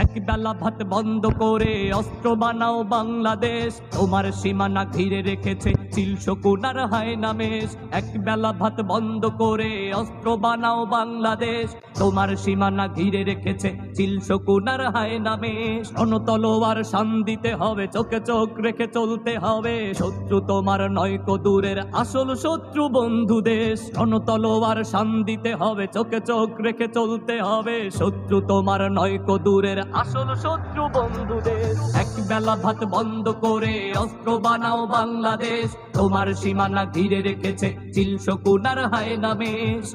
এক বেলা ভাত বন্ধ করে অস্ত্র বানাও বাংলাদেশ, তোমার সীমানা ঘিরে রেখেছে চিল শকুন আর হায়না মেষ। এক বেলা ভাত বন্ধ করে অস্ত্র বানাও বাংলাদেশ, তোমার সীমানা ঘিরে রেখেছে চিল শকুন আর হায়না মেষ। রণতলোয়ার শান দিতে হবে, চোখে চোখ রেখে চলতে হবে, শত্রু তোমার নয়কো দূরের আসল শত্রু বন্ধু দেশ। রণতলোয়ার শান দিতে হবে, চোখে চোখ রেখে চলতে হবে, শত্রু তোমার নয়কো দূরের আসল শত্রু বন্ধু দেশ। এক বেলা ভাত বন্ধ করে অস্ত্র বানাও বাংলাদেশ, তোমার সীমানা ঘিরে রেখেছে চিল শকুন আর হায়না মেষ।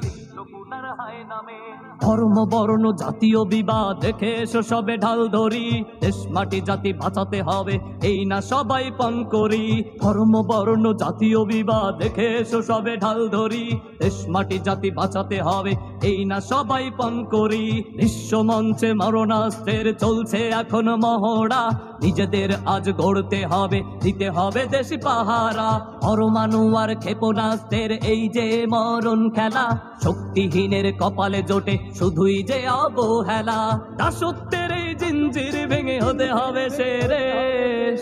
ধর্ম বর্ণ জাতীয় বিবাদ দেখে এসো সবে ঢাল ধরি, দেশ মাটি জাতি বাঁচাতে হবে এই না সবাই পণ করি। ধর্ম বর্ণ জাতীয় বিবাদ দেখে এসো সবে ঢাল ধরি, দেশ মাটি জাতি বাঁচাতে হবে এই না সবাই পণ করি। বিশ্ব মঞ্চে মরণাস্ত্রের চলছে এখন মহড়া, নিজেদের আজ গড়তে হবে, দিতে হবে দেশি পাহারা। পরমাণু আর ক্ষেপণাস্ত্রের এই যে মরণ খেলা, শক্তিহীনের কপালে জোটে শুধুই যে অবহেলা। দাসত্বের এই জিঞ্জির ভেঙে হতে হবে শেষ।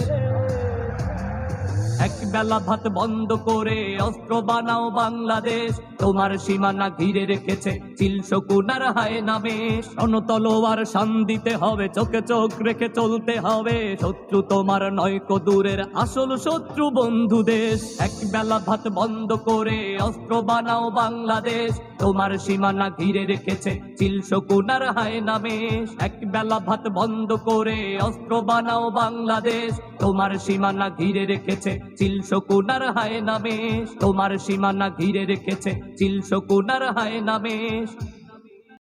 এক বেলা ভাত বন্ধ করে অস্ত্র বানাও বাংলাদেশ, তোমার সীমানা ঘিরে রেখেছে চিল শকুন আর হায়না মেষ। রণতলোয়ার শান দিতে হবে, চোখে চোখ রেখে চলতে হবে, শত্রু তোমার নয়কো দূরের আসল শত্রু বন্ধু দেশ। এক বেলা ভাত বন্ধ করে অস্ত্র বানাও বাংলাদেশ, তোমার সীমানা ঘিরে রেখেছে চিল শকুন আর হায়না মেষ। এক বেলা ভাত বন্ধ করে অস্ত্র বানাও বাংলাদেশ, তোমার সীমানা ঘিরে রেখেছে চিল শকুন আর হায়না মেষ। তোমার সীমানা ঘিরে রেখেছে চিল শকুন আর হায়না মেষ।